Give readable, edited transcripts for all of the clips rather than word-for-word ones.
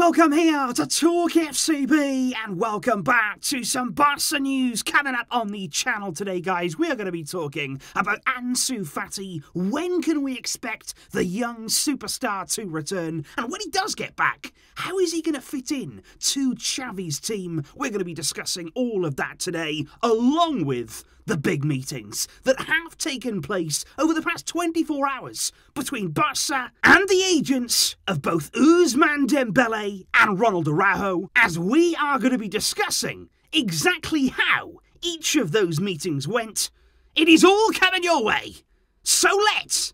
Welcome here to TalkFCB and welcome back to some Barca news coming up on the channel today, guys. We are going to be talking about Ansu Fati. When can we expect the young superstar to return? And when he does get back, how is he going to fit in to Xavi's team? We're going to be discussing all of that today, along with the big meetings that have taken place over the past 24 hours between Barca and the agents of both Ousmane Dembélé and Araujo, as we are going to be discussing exactly how each of those meetings went. It is all coming your way, so let's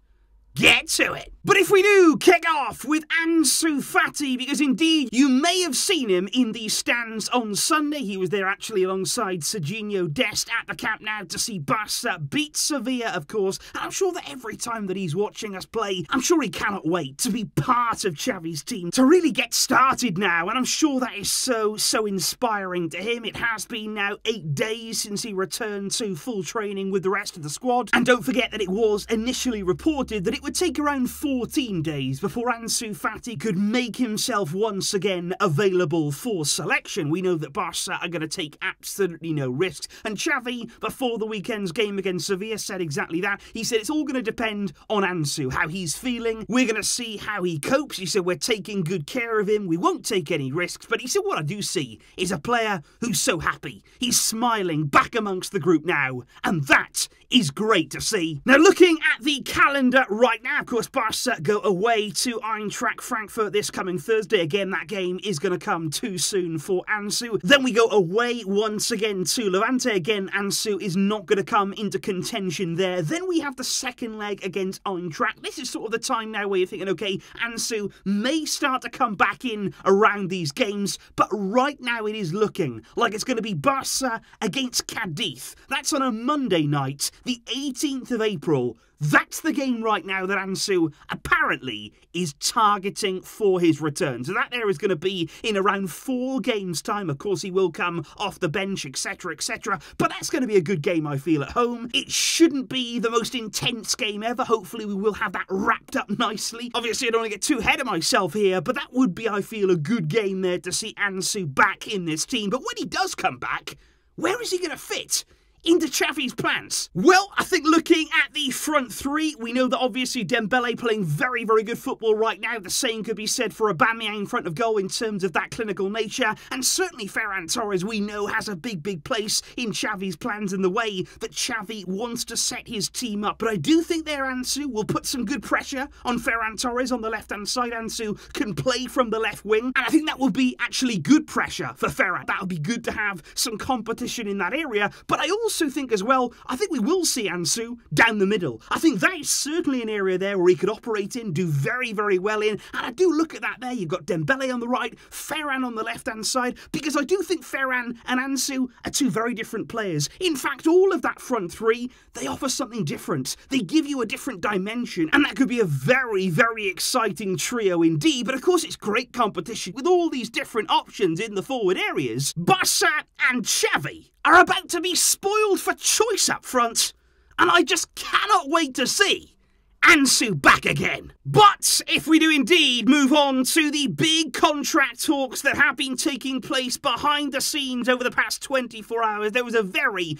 get to it. But if we do kick off with Ansu Fati, because indeed you may have seen him in the stands on Sunday. He was there actually alongside Serginho Dest at the Camp Nou to see Barca beat Sevilla, of course. And I'm sure that every time that he's watching us play, I'm sure he cannot wait to be part of Xavi's team, to really get started now. And I'm sure that is so inspiring to him. It has been now 8 days since he returned to full training with the rest of the squad. And don't forget that it was initially reported that it would take around 14 days before Ansu Fati could make himself once again available for selection. We know that Barca are going to take absolutely no risks, and Xavi, before the weekend's game against Sevilla, said exactly that. He said it's all going to depend on Ansu, how he's feeling. We're going to see how he copes. He said we're taking good care of him. We won't take any risks, but he said what I do see is a player who's so happy. He's smiling back amongst the group now, and that is great to see. Now, looking at the calendar right now, of course, Barca go away to Eintracht Frankfurt this coming Thursday. Again, that game is going to come too soon for Ansu. Then we go away once again to Levante. Again, Ansu is not going to come into contention there. Then we have the second leg against Eintracht. This is sort of the time now where you're thinking, okay, Ansu may start to come back in around these games, but right now it is looking like it's going to be Barca against Cadiz. That's on a Monday night, the 18th of April. That's the game right now that Ansu apparently is targeting for his return. So that there is going to be in around 4 games' time. Of course, he will come off the bench, etc., etc. But that's going to be a good game, I feel, at home. It shouldn't be the most intense game ever. Hopefully, we will have that wrapped up nicely. Obviously, I don't want to get too ahead of myself here, but that would be, I feel, a good game there to see Ansu back in this team. But when he does come back, where is he going to fit into Xavi's plans? Well, I think looking at the front three, we know that obviously Dembele playing very good football right now. The same could be said for Aubameyang in front of goal in terms of that clinical nature. And certainly Ferran Torres, we know, has a big place in Xavi's plans and the way that Xavi wants to set his team up. But I do think there Ansu will put some good pressure on Ferran Torres on the left-hand side. Ansu can play from the left wing, and I think that will be actually good pressure for Ferran. That would be good to have some competition in that area. But I also think as well, I think we will see Ansu down the middle. I think that is certainly an area there where he could operate in, do very well in, and I do look at that there. You've got Dembele on the right, Ferran on the left-hand side, because I do think Ferran and Ansu are two very different players. In fact, all of that front three, they offer something different. They give you a different dimension, and that could be a very exciting trio indeed. But of course, it's great competition with all these different options in the forward areas. Barca and Xavi are about to be spoiled for choice up front, and I just cannot wait to see Ansu back again. But if we do indeed move on to the big contract talks that have been taking place behind the scenes over the past 24 hours, there was a very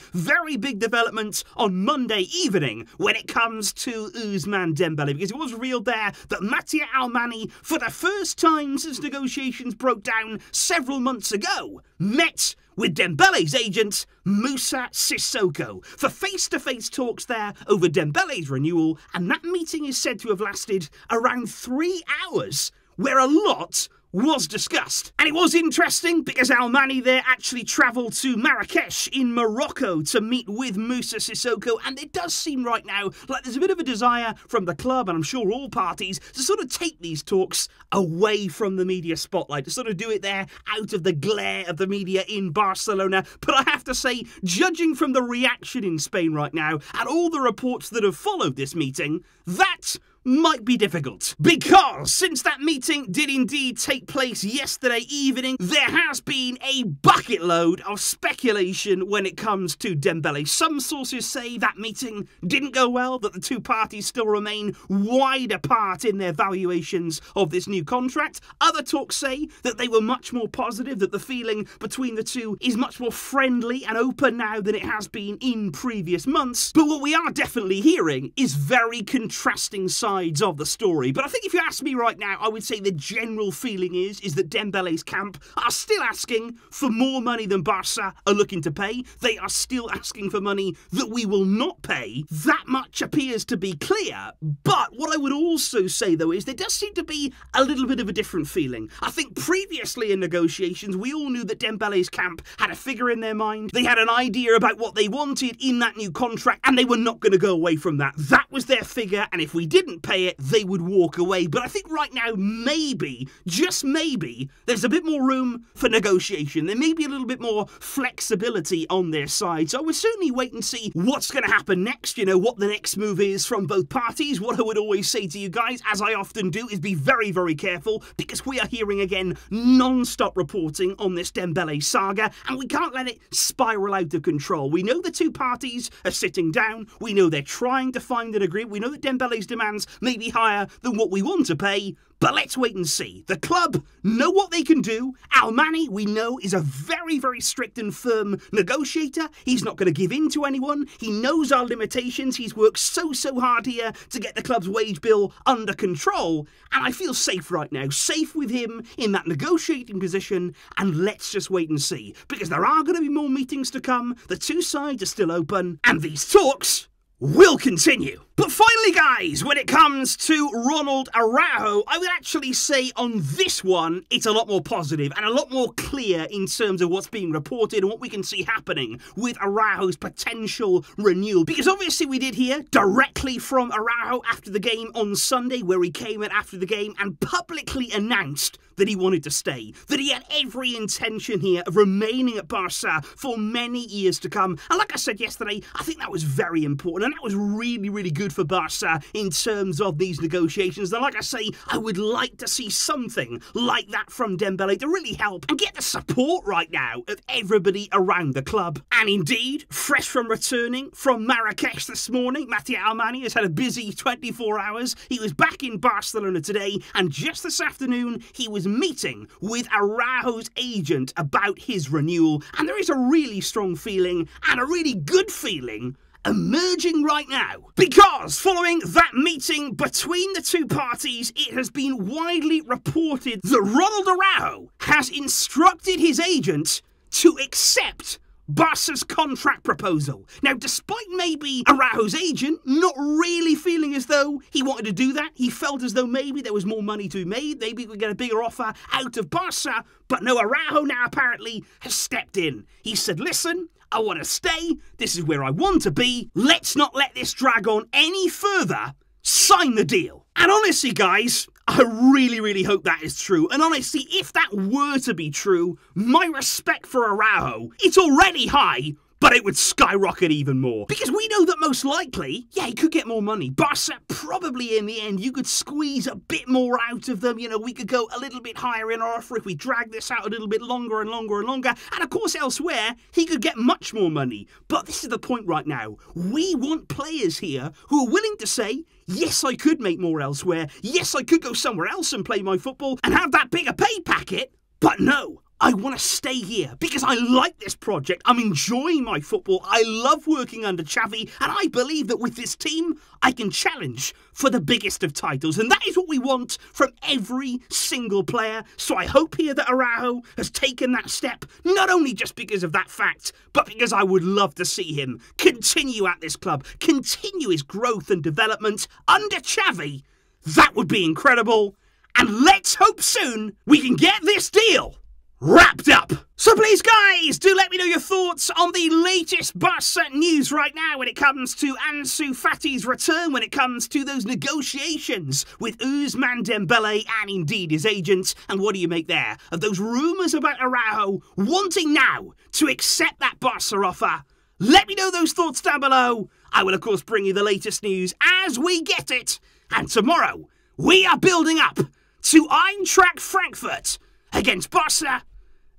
big development on Monday evening when it comes to Ousmane Dembélé, because it was revealed there that Mateu Alemany, for the first time since negotiations broke down several months ago, met with Dembele's agent, Moussa Sissoko, for face-to-face talks there over Dembele's renewal, and that meeting is said to have lasted around 3 hours, where a lot was discussed. And it was interesting because Alemany there actually travelled to Marrakesh in Morocco to meet with Moussa Sissoko, and it does seem right now like there's a bit of a desire from the club, and I'm sure all parties, to sort of take these talks away from the media spotlight, to sort of do it there out of the glare of the media in Barcelona. But I have to say, judging from the reaction in Spain right now and all the reports that have followed this meeting, that might be difficult. Because since that meeting did indeed take place yesterday evening, there has been a bucket load of speculation when it comes to Dembele. Some sources say that meeting didn't go well, that the two parties still remain wide apart in their valuations of this new contract. Other talks say that they were much more positive, that the feeling between the two is much more friendly and open now than it has been in previous months. But what we are definitely hearing is very contrasting sides of the story. But I think if you ask me right now, I would say the general feeling is that Dembele's camp are still asking for more money than Barca are looking to pay. They are still asking for money that we will not pay. That much appears to be clear. But what I would also say, though, is there does seem to be a little bit of a different feeling. I think previously in negotiations, we all knew that Dembele's camp had a figure in their mind. They had an idea about what they wanted in that new contract, and they were not going to go away from that. That was their figure, and if we didn't pay it, they would walk away. But I think right now, maybe, just maybe, there's a bit more room for negotiation. There may be a little bit more flexibility on their side. So I would certainly wait and see what's going to happen next, you know, what the next move is from both parties. What I would always say to you guys, as I often do, is be very, very careful, because we are hearing again non-stop reporting on this Dembele saga, and we can't let it spiral out of control. We know the two parties are sitting down. We know they're trying to find an agreement. We know that Dembele's demands may be higher than what we want to pay, but let's wait and see. The club know what they can do. Alemany, we know, is a very, very strict and firm negotiator. He's not going to give in to anyone. He knows our limitations. He's worked so hard here to get the club's wage bill under control. And I feel safe right now, safe with him in that negotiating position. And let's just wait and see, because there are going to be more meetings to come. The two sides are still open, and these talks will continue. But finally, guys, when it comes to Ronald Araujo, I would actually say on this one, it's a lot more positive and a lot more clear in terms of what's being reported and what we can see happening with Araujo's potential renewal. Because obviously we did hear directly from Araujo after the game on Sunday, where he came in after the game and publicly announced that he wanted to stay, that he had every intention here of remaining at Barca for many years to come. And like I said yesterday, I think that was very important, and that was really, really good for Barca in terms of these negotiations. And like I say, I would like to see something like that from Dembele to really help and get the support right now of everybody around the club. And indeed, fresh from returning from Marrakesh this morning, Mateu Alemany has had a busy 24 hours. He was back in Barcelona today, and just this afternoon, he was meeting with Araujo's agent about his renewal. And there is a really strong feeling and a really good feeling emerging right now, because following that meeting between the two parties, it has been widely reported that Ronald Araujo has instructed his agent to accept Barca's contract proposal. Now, despite maybe Araujo's agent not really feeling as though he wanted to do that, he felt as though maybe there was more money to be made, maybe we could get a bigger offer out of Barca, but no, Araujo now apparently has stepped in. He said, listen, I want to stay, this is where I want to be, let's not let this drag on any further, sign the deal. And honestly, guys, I really, really hope that is true. And honestly, if that were to be true, my respect for Araujo, it's already high, but it would skyrocket even more. Because we know that most likely, yeah, he could get more money. Barca, probably in the end, you could squeeze a bit more out of them. You know, we could go a little bit higher in our offer if we drag this out a little bit longer and longer and longer. And of course, elsewhere, he could get much more money. But this is the point right now. We want players here who are willing to say, yes, I could make more elsewhere. Yes, I could go somewhere else and play my football and have that bigger pay packet. But no, I want to stay here because I like this project. I'm enjoying my football. I love working under Xavi, and I believe that with this team, I can challenge for the biggest of titles. And that is what we want from every single player. So I hope here that Araujo has taken that step, not only just because of that fact, but because I would love to see him continue at this club, continue his growth and development under Xavi. That would be incredible. And let's hope soon we can get this deal wrapped up. So please, guys, do let me know your thoughts on the latest Barca news right now when it comes to Ansu Fati's return, when it comes to those negotiations with Ousmane Dembélé and indeed his agent. And what do you make there of those rumours about Araujo wanting now to accept that Barca offer? Let me know those thoughts down below. I will, of course, bring you the latest news as we get it. And tomorrow, we are building up to Eintracht Frankfurt against Barca.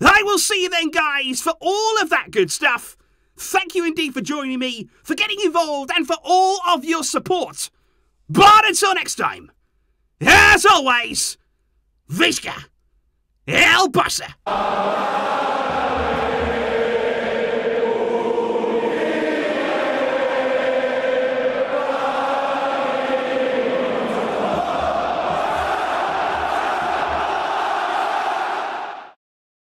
I will see you then, guys, for all of that good stuff. Thank you indeed for joining me, for getting involved, and for all of your support. But until next time, as always, Visca El Barça.